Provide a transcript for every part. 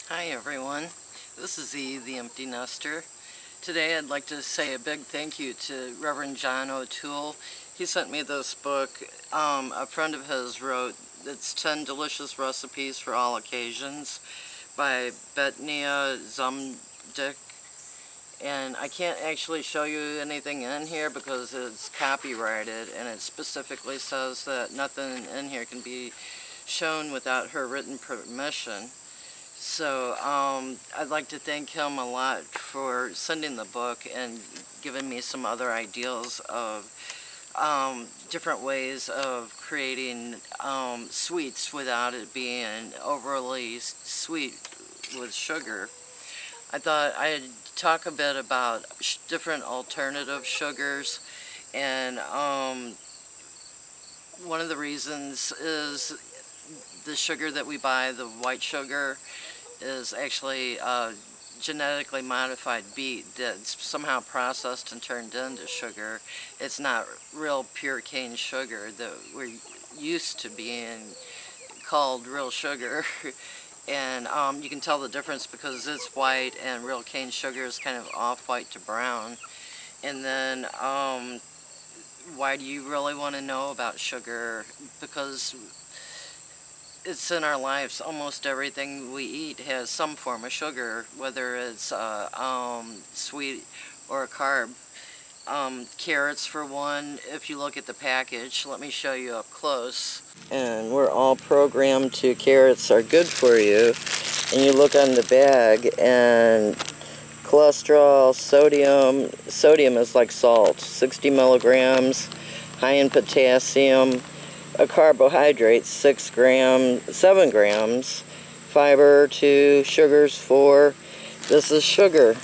Hi everyone, this is E, the Empty Nester. Today I'd like to say a big thank you to Reverend John O'Toole. He sent me this book. A friend of his wrote, it's 10 Delicious Recipes for All Occasions by Betnia Zumdick. And I can't actually show you anything in here because it's copyrighted, and it specifically says that nothing in here can be shown without her written permission. So I'd like to thank him a lot for sending the book and giving me some other ideas of different ways of creating sweets without it being overly sweet with sugar. I thought I'd talk a bit about different alternative sugars, and one of the reasons is the sugar that we buy, the white sugar, is actually genetically modified beet that's somehow processed and turned into sugar. It's not real pure cane sugar that we're used to being called real sugar. And you can tell the difference because it's white and real cane sugar is kind of off-white to brown. And then why do you really want to know about sugar? Because it's in our lives. Almost everything we eat has some form of sugar, whether it's sweet or a carb. Carrots, for one, if you look at the package, let me show you up close. And we're all programmed to carrots are good for you. And you look on the bag, and cholesterol, sodium is like salt, 60 milligrams, high in potassium. A carbohydrate, 7 grams, fiber 2, sugars 4. This is sugar.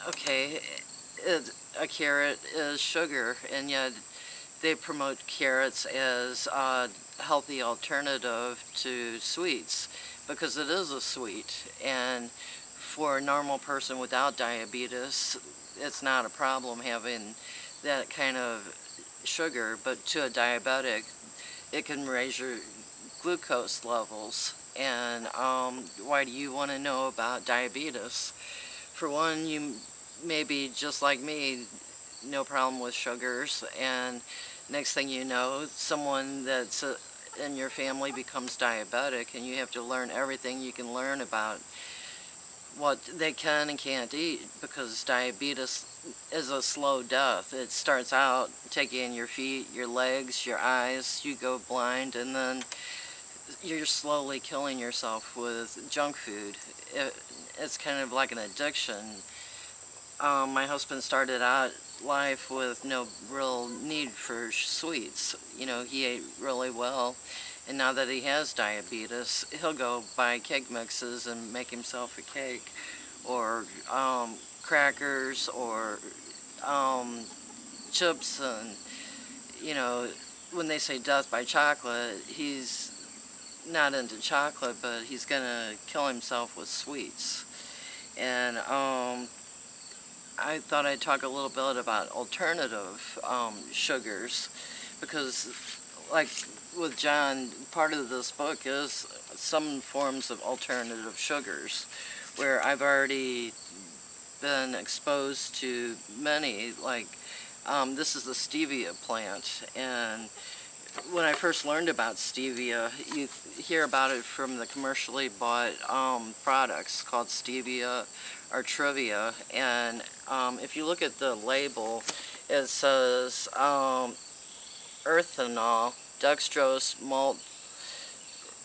Okay, a carrot is sugar, and yet they promote carrots as a healthy alternative to sweets because it is a sweet, and for a normal person without diabetes, it's not a problem having that kind of sugar, but to a diabetic, it can raise your glucose levels. And why do you want to know about diabetes? For one, you may be just like me, no problem with sugars, and next thing you know, someone that's in your family becomes diabetic, and you have to learn everything you can learn about what they can and can't eat, because diabetes is a slow death. It starts out taking your feet, your legs, your eyes, you go blind, and then you're slowly killing yourself with junk food. It's kind of like an addiction. My husband started out life with no real need for sweets. You know, he ate really well. And now that he has diabetes, he'll go buy cake mixes and make himself a cake, or crackers, or chips. And, you know, when they say death by chocolate, he's not into chocolate, but he's gonna kill himself with sweets. And I thought I'd talk a little bit about alternative sugars, because like with John, part of this book is some forms of alternative sugars, where I've already been exposed to many. Like this is the Stevia plant, and when I first learned about Stevia, you hear about it from the commercially bought products called Stevia or Trivia, and if you look at the label, it says erythritol, dextrose, malt,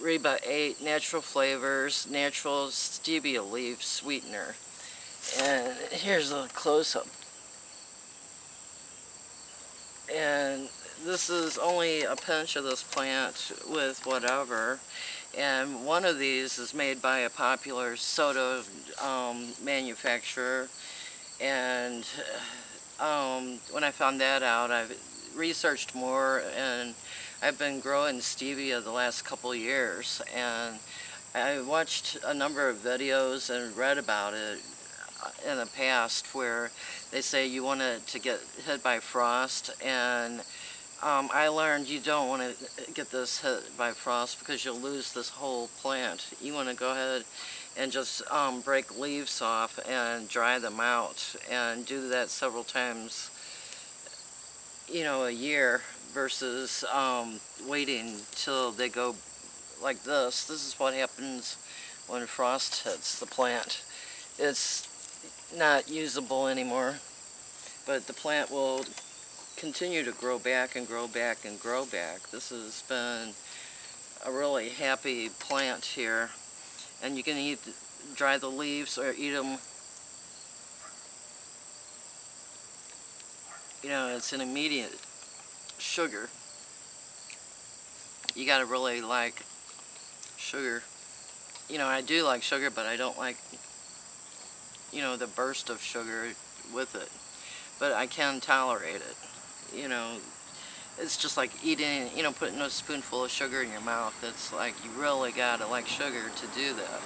Reba 8, natural flavors, natural stevia leaf sweetener. And here's a close-up. And this is only a pinch of this plant with whatever. And one of these is made by a popular soda manufacturer. And when I found that out, I researched more, and I've been growing stevia the last couple of years, and I watched a number of videos and read about it in the past where they say you want it to get hit by frost, and I learned you don't want to get this hit by frost because you'll lose this whole plant. You want to go ahead and just break leaves off and dry them out, and do that several times, a year, versus waiting till they go like this. This is what happens when frost hits the plant. It's not usable anymore, but the plant will continue to grow back and grow back and grow back. This has been a really happy plant here, and you can dry the leaves or eat them. It's an immediate sugar. You gotta really like sugar. I do like sugar, but I don't like, the burst of sugar with it. But I can tolerate it. It's just like eating, putting a spoonful of sugar in your mouth. It's like you really gotta like sugar to do that.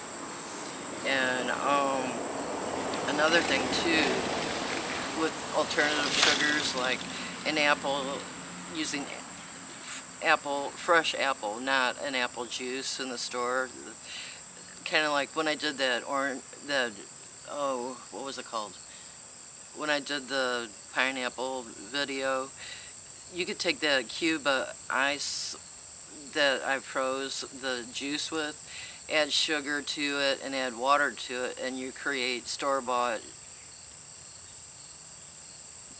And another thing too, with alternative sugars, like an apple, using fresh apple, not an apple juice in the store. Kind of like when I did what was it called? When I did the pineapple video, you could take that cube of ice that I froze the juice with, add sugar to it, and add water to it, and you create store-bought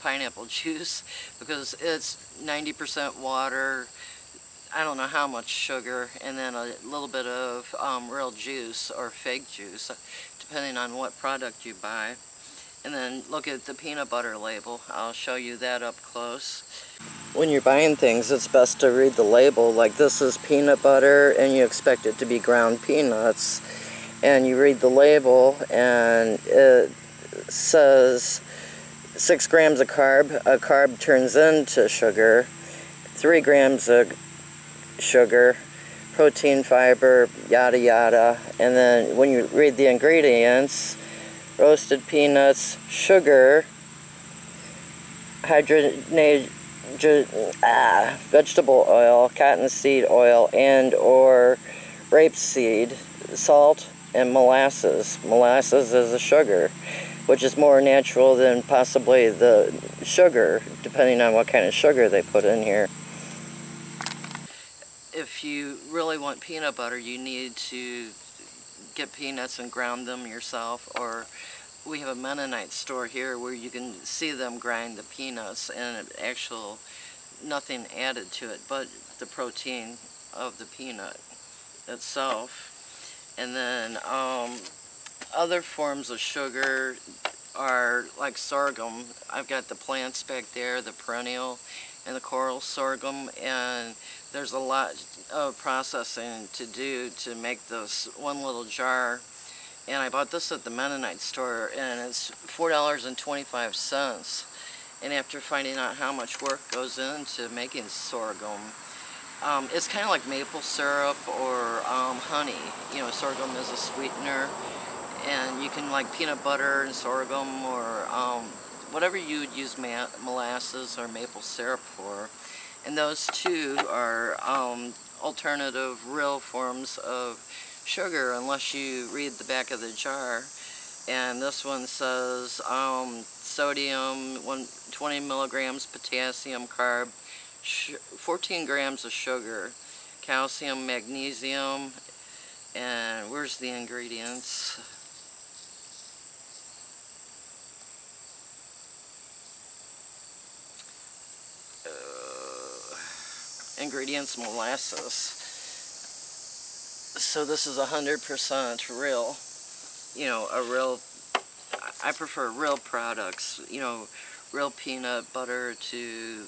pineapple juice, because it's 90% water, I don't know how much sugar, and then a little bit of real juice or fake juice, depending on what product you buy. And then look at the peanut butter label. I'll show you that up close. When you're buying things, it's best to read the label. Like, this is peanut butter, and you expect it to be ground peanuts. And you read the label, and it says 6 grams of carb. A carb turns into sugar. 3 grams of sugar, protein, fiber, yada yada. And then when you read the ingredients, roasted peanuts, sugar, vegetable oil, cottonseed oil, and or rapeseed, salt, and molasses. Molasses is a sugar, which is more natural than possibly the sugar, depending on what kind of sugar they put in here. If you really want peanut butter, you need to get peanuts and ground them yourself, or we have a Mennonite store here where you can see them grind the peanuts, and nothing added to it but the protein of the peanut itself. And then other forms of sugar are like sorghum. I've got the plants back there, the perennial and the coral sorghum, and there's a lot of processing to do to make this one little jar. And I bought this at the Mennonite store, and it's $4.25. And after finding out how much work goes into making sorghum, it's kind of like maple syrup or honey. Sorghum is a sweetener, and you can like peanut butter and sorghum, or whatever you would use molasses or maple syrup for. And those two are alternative, real forms of sugar, unless you read the back of the jar. And this one says sodium, 20 milligrams, potassium, carb, 14 grams of sugar, calcium, magnesium, and where's the ingredients? Ingredients, molasses. So this is 100% real. I prefer real products, real peanut butter to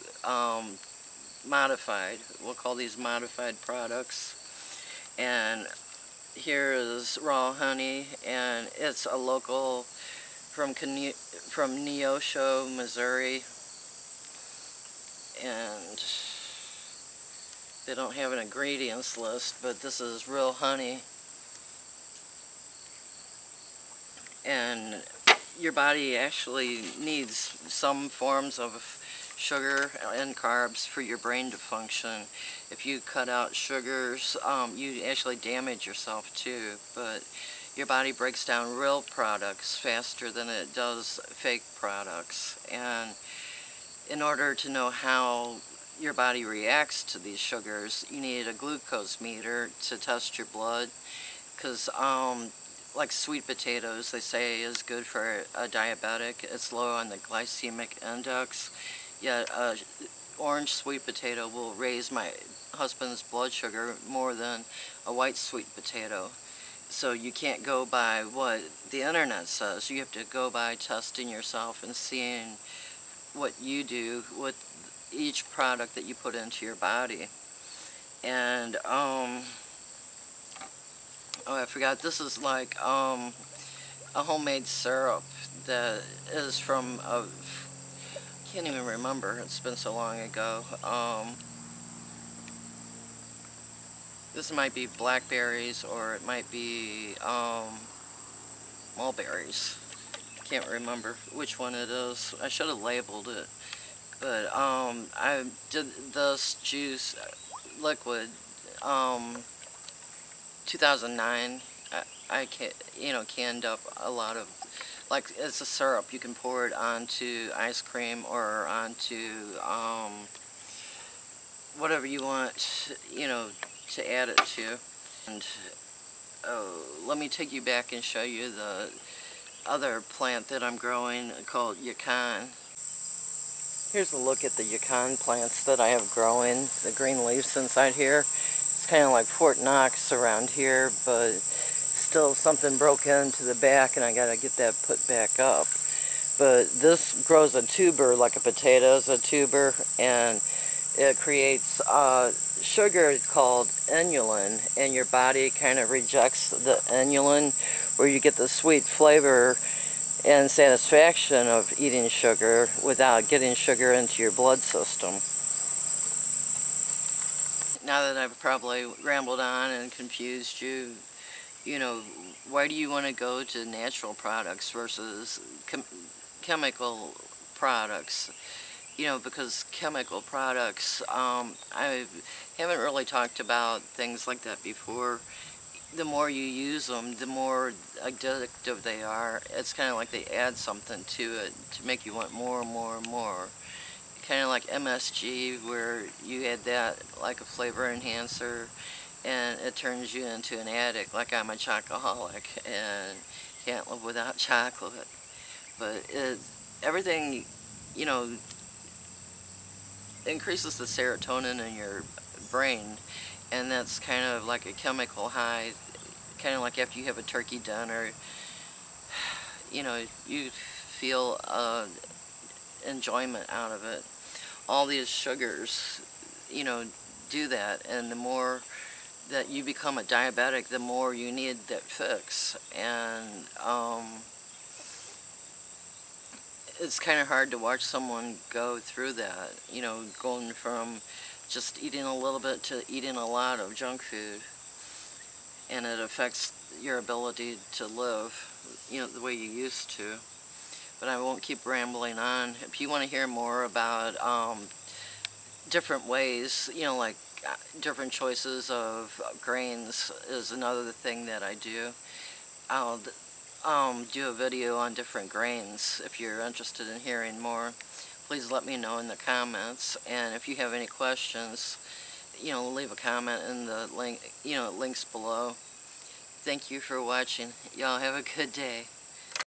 modified. We'll call these modified products. And here is raw honey, and it's a local from Neosho, Missouri. And they don't have an ingredients list, but this is real honey. And your body actually needs some forms of sugar and carbs for your brain to function. If you cut out sugars, you actually damage yourself too, but your body breaks down real products faster than it does fake products. And in order to know how your body reacts to these sugars, you need a glucose meter to test your blood, because like sweet potatoes, they say, is good for a diabetic. It's low on the glycemic index, yet orange sweet potato will raise my husband's blood sugar more than a white sweet potato. So you can't go by what the internet says. You have to go by testing yourself and seeing what you do with each product that you put into your body. And oh, I forgot, this is like a homemade syrup that is from a, can't even remember, it's been so long ago. This might be blackberries, or it might be mulberries. Can't remember which one it is. I should have labeled it. But I did this juice liquid 2009. I canned up a lot of, like, it's a syrup. You can pour it onto ice cream or onto whatever you want, to add it to. And let me take you back and show you the other plant that I'm growing called Yacon. Here's a look at the Yacon plants that I have growing, the green leaves inside here. It's kind of like Fort Knox around here, but still something broke into the back and I gotta get that put back up. But this grows a tuber, like a potato is a tuber, and it creates sugar called inulin, and your body kind of rejects the inulin, where you get the sweet flavor and satisfaction of eating sugar without getting sugar into your blood system. Now that I've probably rambled on and confused you, why do you want to go to natural products versus chemical products? Because chemical products, I haven't really talked about things like that before. The more you use them, the more addictive they are. It's kind of like they add something to it to make you want more and more and more. Kind of like MSG, where you add that like a flavor enhancer, and it turns you into an addict. Like, I'm a chocoholic and can't live without chocolate. But everything, increases the serotonin in your brain, and that's kind of like a chemical high, kind of like after you have a turkey dinner, you feel enjoyment out of it. All these sugars, do that, and the more that you become a diabetic, the more you need that fix. And it's kind of hard to watch someone go through that, going from just eating a little bit to eating a lot of junk food. And it affects your ability to live, the way you used to. But I won't keep rambling on. If you want to hear more about different ways, like different choices of grains is another thing that I do. I'll do a video on different grains. If you're interested in hearing more, please let me know in the comments. And if you have any questions, leave a comment in the link, links below. Thank you for watching. Y'all have a good day.